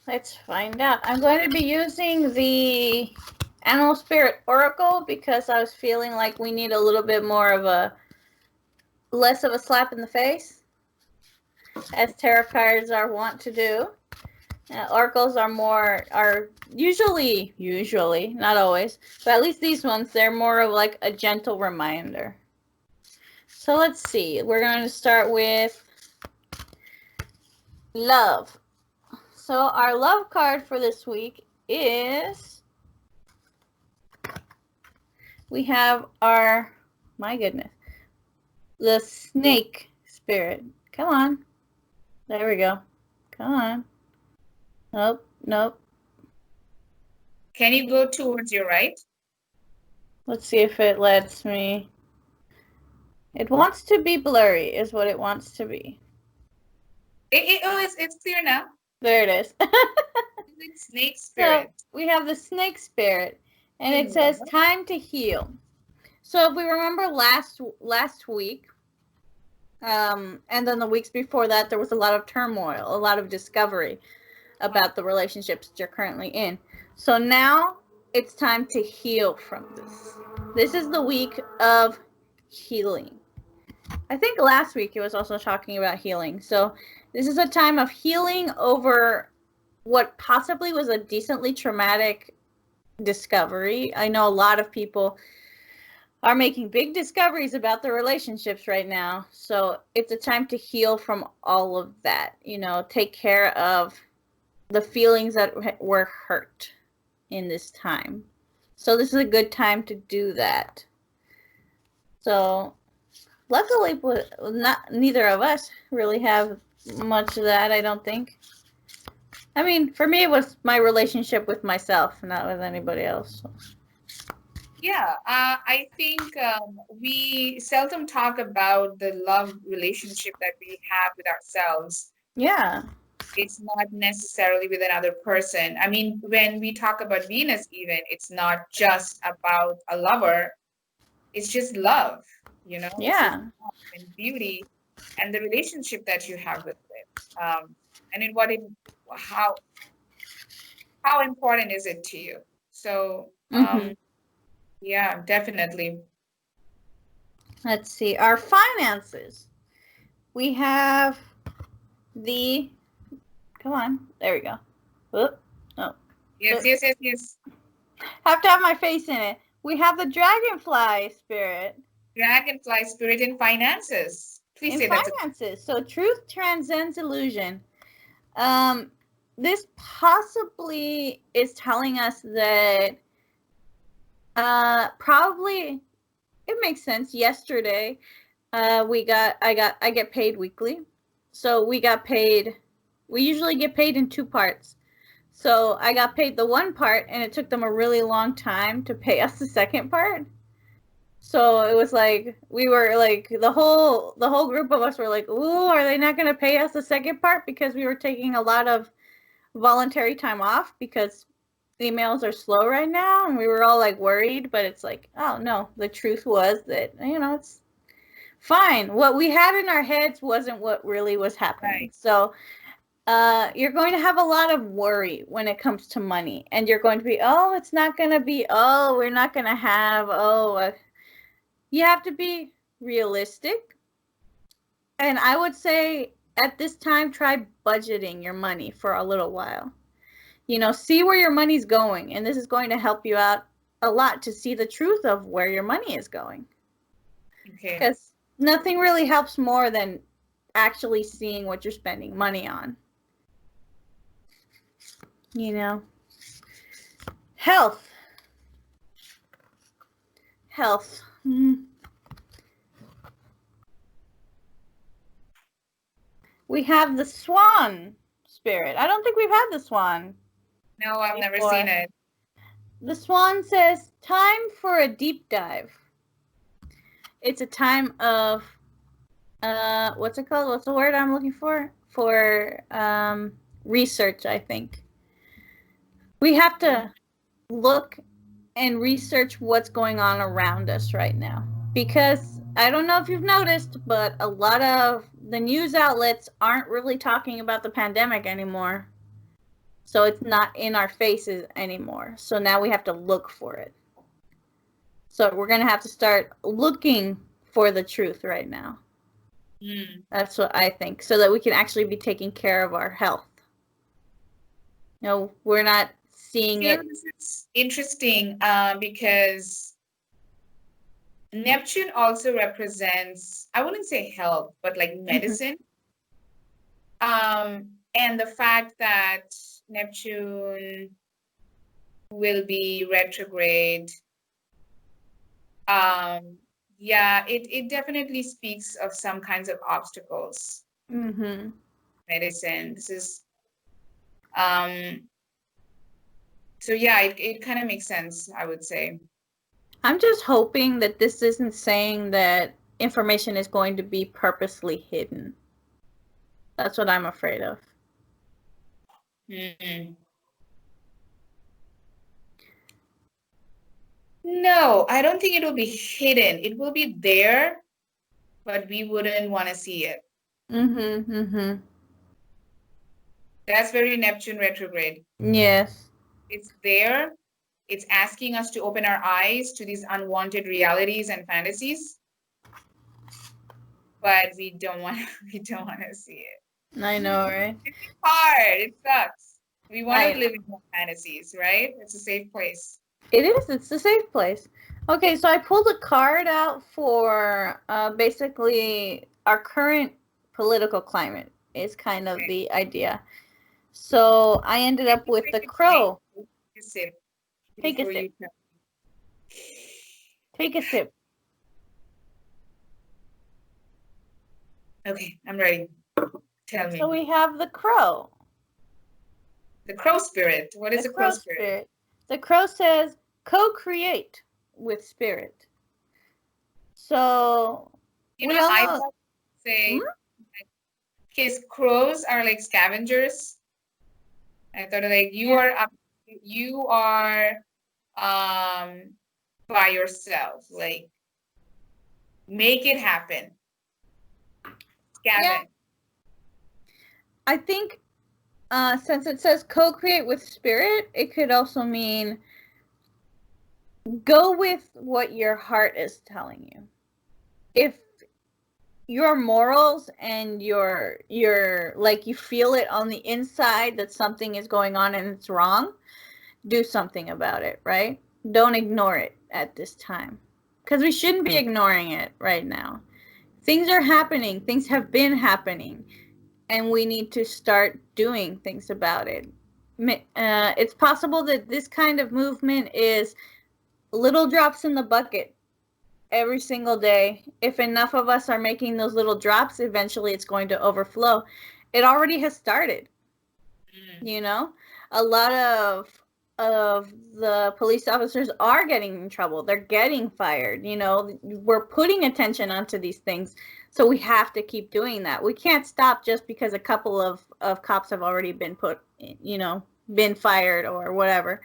Let's find out. I'm going to be using the Animal Spirit Oracle because I was feeling like we need a little bit more of a, less of a slap in the face, as tarot cards are wont to do. Oracles are usually, not always, but at least these ones, they're more of like a gentle reminder. So let's see. We're going to start with love. So our love card for this week is, we have our, my goodness, the snake spirit. Come on. There we go. Come on. Nope, nope. Can you go towards your right? Let's see if it lets me. It wants to be blurry, is what it wants to be. It's clear now. There it is. Snake spirit. So we have the snake spirit, and it says time to heal. So if we remember last week, and then the weeks before that, there was a lot of turmoil, a lot of discovery about the relationships that you're currently in. So now it's time to heal from this. This is the week of healing. I think last week it was also talking about healing. So this is a time of healing over what possibly was a decently traumatic discovery. I know a lot of people are making big discoveries about their relationships right now. So it's a time to heal from all of that. You know, take care of the feelings that were hurt in this time. So this is a good time to do that. So luckily, neither of us really have much of that, I don't think. I mean, for me, it was my relationship with myself, not with anybody else. So. Yeah, I think we seldom talk about the love relationship that we have with ourselves. Yeah. It's not necessarily with another person. I mean, when we talk about Venus, even, it's not just about a lover. It's just love, you know? Yeah. And beauty and the relationship that you have with it. And in how important is it to you? So, yeah, definitely. Let's see. Our finances. We have the, come on. There we go. Oop. Oh. Yes. Have to have my face in it. We have the dragonfly spirit. Dragonfly spirit in finances. Please say that. Finances. So truth transcends illusion. This possibly is telling us that probably, it makes sense. Yesterday, I get paid weekly. So we got paid, we usually get paid in 2 parts. So I got paid the one part, and it took them a really long time to pay us the second part. So it was like, we were like, the whole group of us were like, ooh, are they not going to pay us the second part? Because we were taking a lot of voluntary time off because emails are slow right now. And we were all like worried, but it's like, oh no, the truth was that, you know, it's fine. What we had in our heads wasn't what really was happening. Right. So you're going to have a lot of worry when it comes to money. And you're going to be, oh, it's not going to be, oh, we're not going to have, you have to be realistic. And I would say at this time, try budgeting your money for a little while. You know, see where your money's going. And this is going to help you out a lot to see the truth of where your money is going. Okay. Because nothing really helps more than actually seeing what you're spending money on. You know. Health. We have the swan spirit. I don't think we've had the swan. No, I've never seen it. The swan says, time for a deep dive. It's a time of, what's it called? What's the word I'm looking for? For research, I think. We have to look and research what's going on around us right now. Because I don't know if you've noticed, but a lot of the news outlets aren't really talking about the pandemic anymore. So it's not in our faces anymore. So now we have to look for it. So we're going to have to start looking for the truth right now. That's what I think, so that we can actually be taking care of our health. No, we're not seeing it. This is interesting because Neptune also represents, I wouldn't say health, but like medicine. And the fact that Neptune will be retrograde, yeah, it definitely speaks of some kinds of obstacles. Medicine. This is so yeah, it kind of makes sense, I would say. I'm just hoping that this isn't saying that information is going to be purposely hidden. That's what I'm afraid of. No, I don't think it will be hidden. It will be there, but we wouldn't want to see it. That's very Neptune retrograde. Yes. It's there. It's asking us to open our eyes to these unwanted realities and fantasies, but we don't want to see it. I know, right? It's hard. It sucks. We want to live in more fantasies, right? It's a safe place. It is. It's a safe place. Okay, so I pulled a card out for basically our current political climate is kind of the idea. So I ended up with the Crow. Take a sip. Take a sip. Take a sip. Okay, I'm ready. Tell me. So we have the Crow. The Crow spirit. What is the Crow spirit? The Crow says, co-create with spirit. So, I would say, because crows are like scavengers. I thought like you are by yourself. Like, make it happen. Scavenge. Yeah. I think since it says co-create with spirit, it could also mean go with what your heart is telling you. If your morals and your like you feel it on the inside that something is going on and it's wrong, do something about it, right? Don't ignore it at this time, because we shouldn't be ignoring it right now. Things are happening. Things have been happening, and we need to start doing things about it. It's possible that this kind of movement is little drops in the bucket every single day. If enough of us are making those little drops, eventually it's going to overflow. It already has started. You know, a lot of the police officers are getting in trouble. They're getting fired. You know, we're putting attention onto these things. So we have to keep doing that. We can't stop just because a couple of cops have already been been fired or whatever.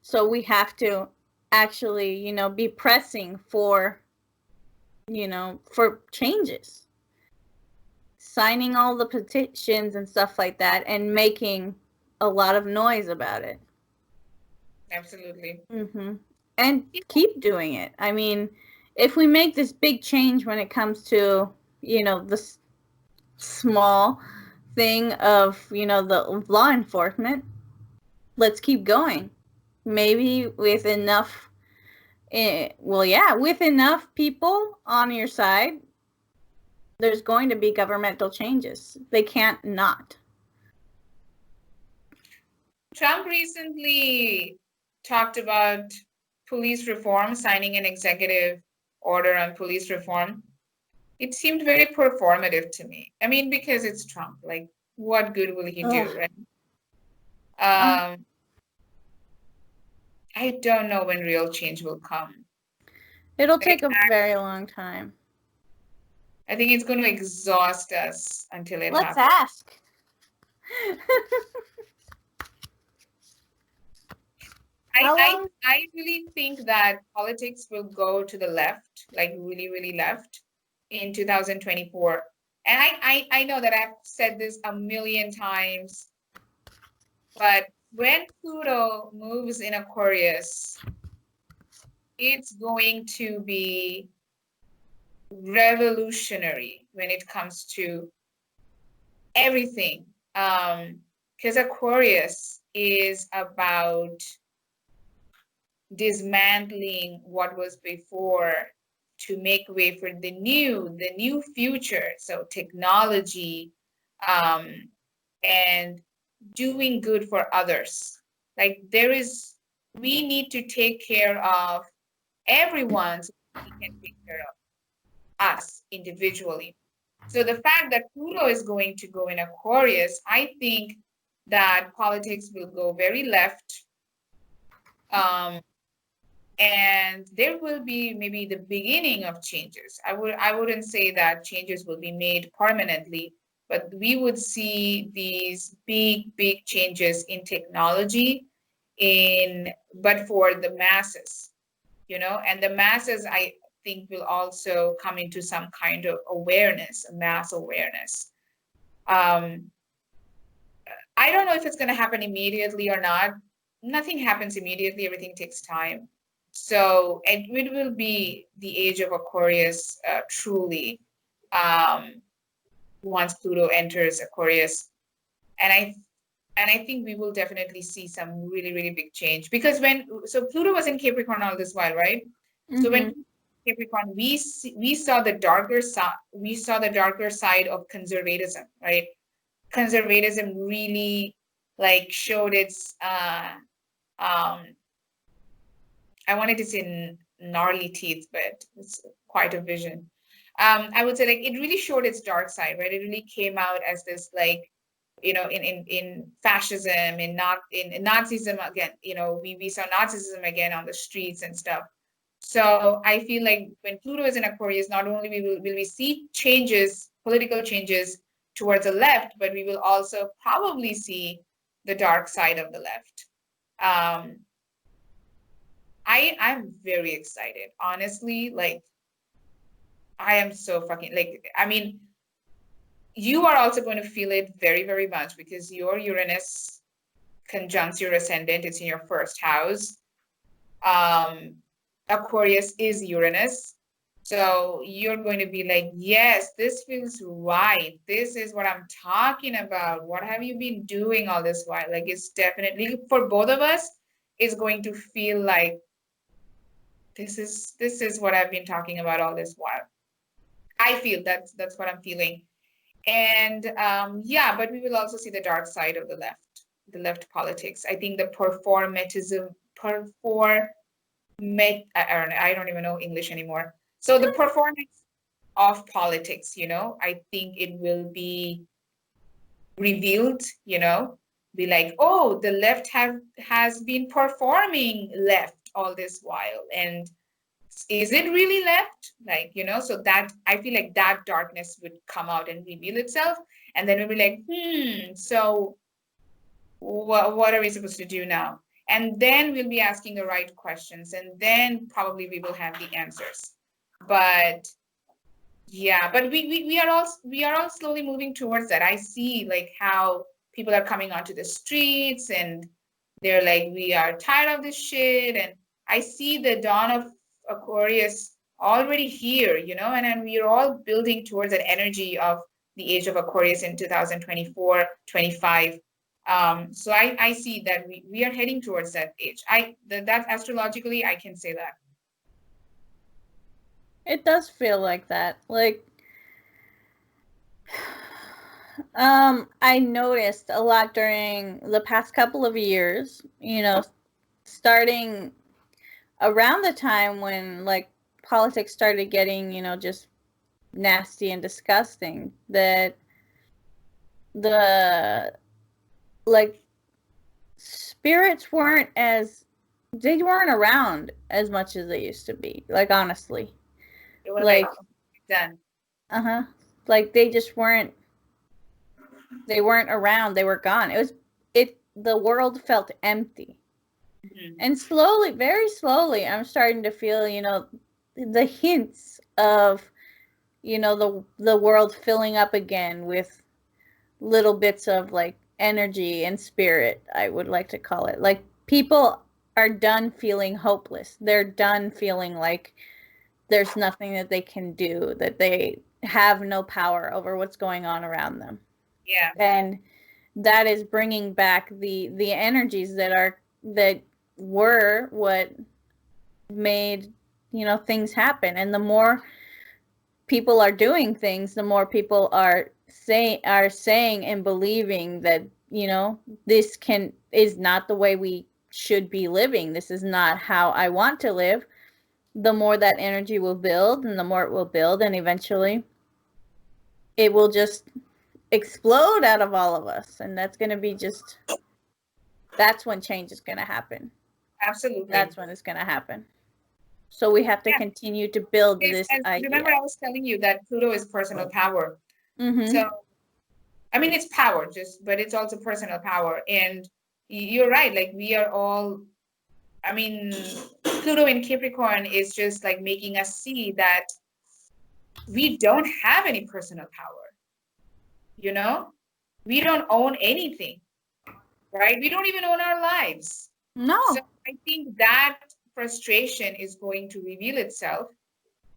So we have to actually, be pressing for, for changes. Signing all the petitions and stuff like that and making a lot of noise about it. Absolutely. And keep doing it. I mean, if we make this big change when it comes to, this small thing of, the law enforcement, let's keep going. Maybe with enough, with enough people on your side, there's going to be governmental changes. They can't not. Trump recently talked about police reform, signing an executive order on police reform. It seemed very performative to me. I mean, because it's Trump. Like, what good will he do, right? I don't know when real change will come. It'll take a very long time. I think it's going to exhaust us until it happens. Let's ask. I really think that politics will go to the left, like really, really left, in 2024. And I know that I've said this a million times, But when Pluto moves in Aquarius, it's going to be revolutionary when it comes to everything. Because Aquarius is about dismantling what was before to make way for the new future. So technology, and doing good for others. Like we need to take care of everyone so we can take care of us individually. So the fact that Pluto is going to go in Aquarius, I think that politics will go very left. And there will be maybe the beginning of changes. I wouldn't say that changes will be made permanently, but we would see these big changes in technology but for the masses, and the masses, I think, will also come into some kind of awareness, mass awareness. I don't know if it's going to happen immediately or not. Nothing happens immediately, everything takes time. So it will be the age of Aquarius, truly, once Pluto enters Aquarius. And I think we will definitely see some really big change, because Pluto was in Capricorn all this while, right? So when Capricorn, we saw the darker side of conservatism, right? Conservatism really showed its I wanted to say gnarly teeth, but it's quite a vision. I would say it really showed its dark side, right? It really came out as this in fascism, in Nazism again. We saw Nazism again on the streets and stuff. So I feel like when Pluto is in Aquarius, not only will we see changes, political changes towards the left, but we will also probably see the dark side of the left. I'm very excited, honestly. I am so fucking you are also going to feel it very much, because your Uranus conjuncts your ascendant. It's in your first house. Aquarius is Uranus. So you're going to be like, yes, this feels right. This is what I'm talking about. What have you been doing all this while? It's definitely, for both of us, it's going to feel like this is what I've been talking about all this while. I feel that's what I'm feeling. And yeah, but we will also see the dark side of the left politics. I think the I don't even know English anymore. So the performance of politics, I think it will be revealed, be like, oh, the left has been performing left all this while, and is it really left? So that, I feel like that darkness would come out and reveal itself, and then we'll be like, so what are we supposed to do now? And then we'll be asking the right questions, and then probably we will have the answers. But yeah, but we are all slowly moving towards that. I see how people are coming onto the streets, and they're like, we are tired of this shit. And I see the dawn of Aquarius already here, and we are all building towards that energy of the age of Aquarius in 2024, 25. So I see that we are heading towards that age. That astrologically, I can say that. It does feel like that. I noticed a lot during the past couple of years, starting around the time when politics started getting, just nasty and disgusting, that the spirits they weren't around as much as they used to be, honestly. It was done. They just weren't around. They were gone. The world felt empty. And slowly, very slowly, I'm starting to feel, the hints of, the world filling up again with little bits of energy and spirit, I would like to call it. Like, people are done feeling hopeless. They're done feeling like there's nothing that they can do, that they have no power over what's going on around them. Yeah. And that is bringing back the energies that were what made, you know, things happen. And the more people are doing things, the more people are saying and believing that, you know, this is not the way we should be living. This is not how I want to live. The more that energy will build, and the more it will build, and eventually it will just explode out of all of us. And that's going to be just, that's when change is going to happen. Absolutely. That's when it's going to happen. So we have to continue to build this idea. Remember, I was telling you that Pluto is personal power. Mm-hmm. So, I mean, it's power, but it's also personal power. And you're right. Like, we are all, I mean, Pluto in Capricorn is just like making us see that we don't have any personal power. You know, we don't own anything, right? We don't even own our lives. No. So I think that frustration is going to reveal itself.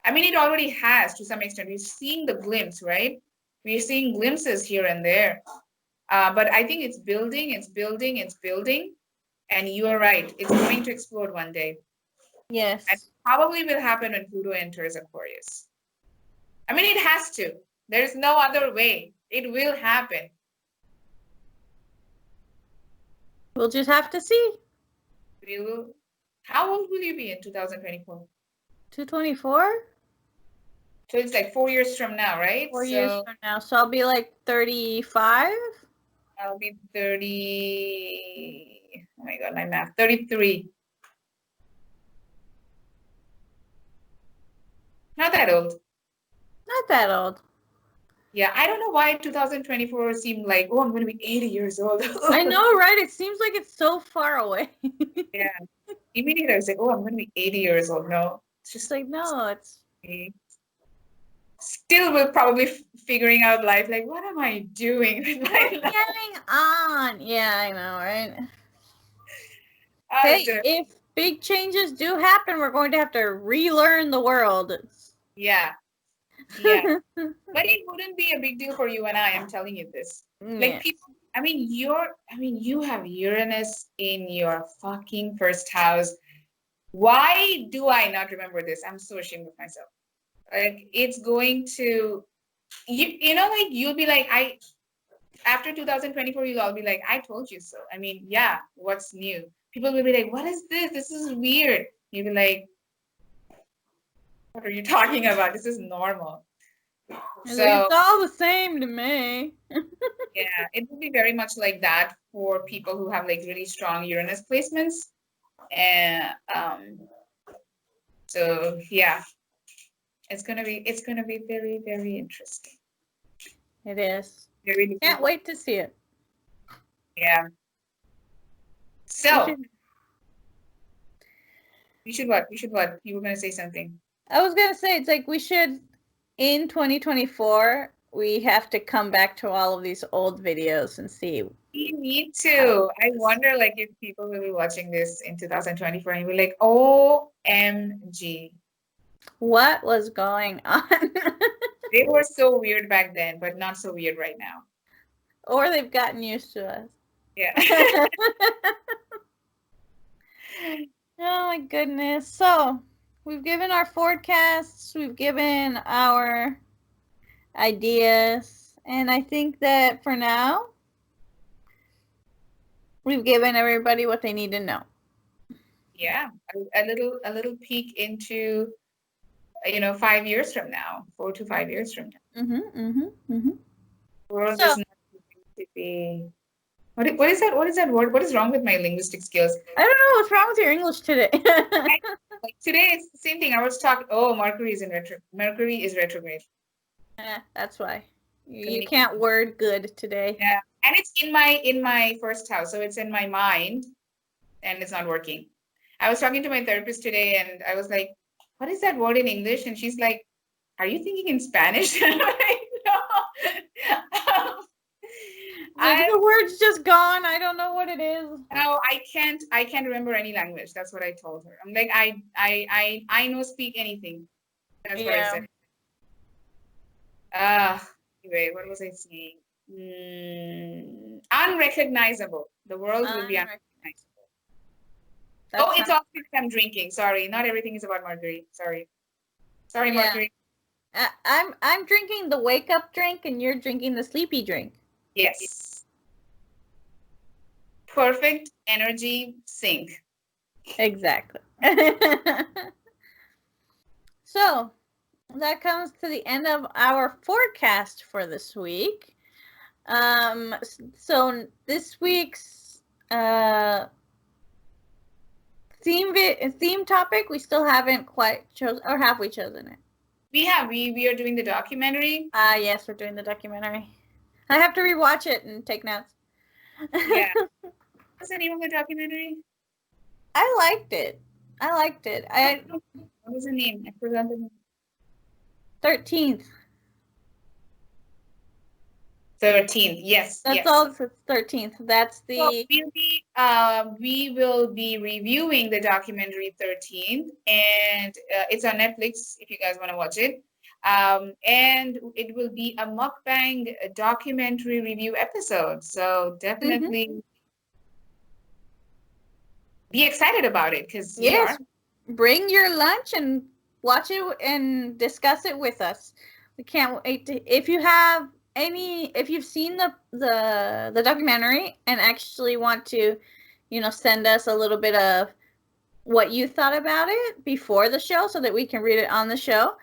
I mean, it already has to some extent. We're seeing the glimpse, right? We're seeing glimpses here and there. But I think it's building, it's building, it's building. And you are right. It's going to explode one day. Yes. And probably will happen when Pluto enters Aquarius. I mean, it has to. There's no other way. It will happen. We'll just have to see. We will. How old will you be in 2024? 224? So it's like 4 years from now, right? 4 years from now. So I'll be like 35? I'll be 30. Oh my God, my math. 33. Not that old. Not that old. Yeah, I don't know why 2024 seemed like, oh, I'm going to be 80 years old. I know, right? It seems like it's so far away. Yeah. Immediately I was like, oh, I'm going to be 80 years old. No, it's just like, no, it's... Still, we're probably figuring out life. Like, what am I doing with my life? Getting on. Yeah, I know, right? Hey, if big changes do happen, we're going to have to relearn the world. Yeah. Yeah. But it wouldn't be a big deal for you and I'm telling you this. Like, people, I mean, you have Uranus in your fucking first house. Why do I not remember this? I'm so ashamed of myself. Like, it's going to, you know, like, you'll be like, after 2024, you'll all be like, I told you so. I mean, yeah, what's new? People will be like, what is this? This is weird. You'll be like, what are you talking about? This is normal. So it's all the same to me. Yeah, it will be very much like that for people who have like really strong Uranus placements. And so yeah, it's gonna be very, very interesting. It is. Can't wait to see it. Yeah. So we should what? You were gonna say something. I was gonna say, it's like we should, in 2024, we have to come back to all of these old videos and see. We need to. I wonder, like, if people will be watching this in 2024 and be like, OMG. What was going on? They were so weird back then, but not so weird right now. Or they've gotten used to us. Yeah. Oh my goodness. So we've given our forecasts, we've given our ideas, and I think that for now, we've given everybody what they need to know. Yeah, a little peek into, 5 years from now, 4 to 5 years from now. World is not going to be. What is that? What is that word? What is wrong with my linguistic skills? I don't know what's wrong with your English today. Like today, it's the same thing. I was talking. Oh, Mercury is retrograde. That's why you can't word good today. Yeah, and it's in my first house, so it's in my mind, and it's not working. I was talking to my therapist today, and I was like, "What is that word in English?" And she's like, "Are you thinking in Spanish?" And I'm like, "No." The word's just gone. I don't know what it is. No, I can't remember any language. That's what I told her. I'm like, I know speak anything. That's what I said. Anyway, what was I saying? Unrecognizable. The world will be unrecognizable. It's all because I'm drinking. Sorry, not everything is about Mercury. Sorry, Mercury. I'm drinking the wake up drink, and you're drinking the sleepy drink. Yes. Perfect energy sync. Exactly. So that comes to the end of our forecast for this week. So this week's theme topic we still haven't quite chosen, or have we chosen it? We have. We are doing the documentary. Yes, we're doing the documentary. I have to rewatch it and take notes. Yeah. What's the name of the documentary? I liked it. What was the name? I forgot the name. 13th. 13th. Yes. That's all. It's 13th. That's the. So we will be reviewing the documentary 13th, and it's on Netflix if you guys want to watch it. And it will be a mukbang documentary review episode. So definitely be excited about it, because bring your lunch and watch it and discuss it with us. We can't wait to, if you've seen the documentary and actually want to, send us a little bit of what you thought about it before the show so that we can read it on the show,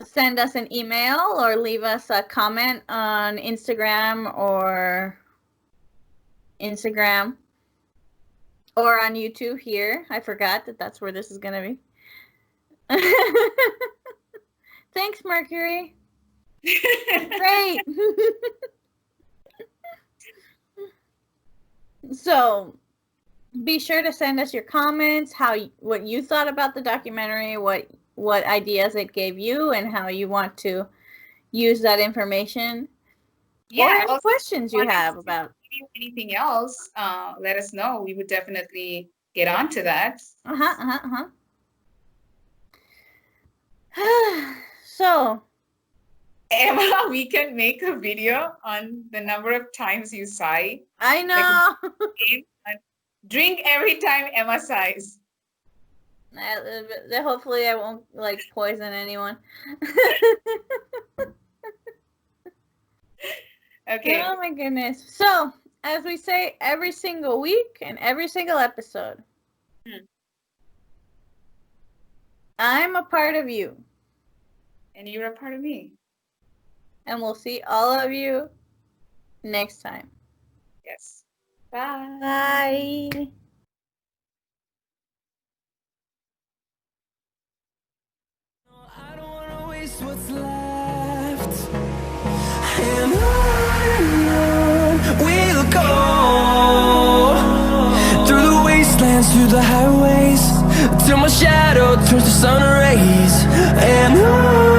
send us an email or leave us a comment on Instagram or on YouTube here. I forgot that's where this is going to be. Thanks, Mercury. Great. So be sure to send us your comments, what you thought about the documentary, what ideas it gave you, and how you want to use that information. Yeah. Or any questions you have about anything else, let us know. We would definitely get on to that. So, Emma, we can make a video on the number of times you sigh. I know. Drink every time Emma sighs. Hopefully I won't poison anyone. Okay. Oh my goodness. So, as we say every single week and every single episode, I'm a part of you. And you're a part of me. And we'll see all of you next time. Yes. Bye. Bye. I don't want to waste what's left. And on we'll go. Through the wastelands, through the highways, till my shadow turns to sun rays. And on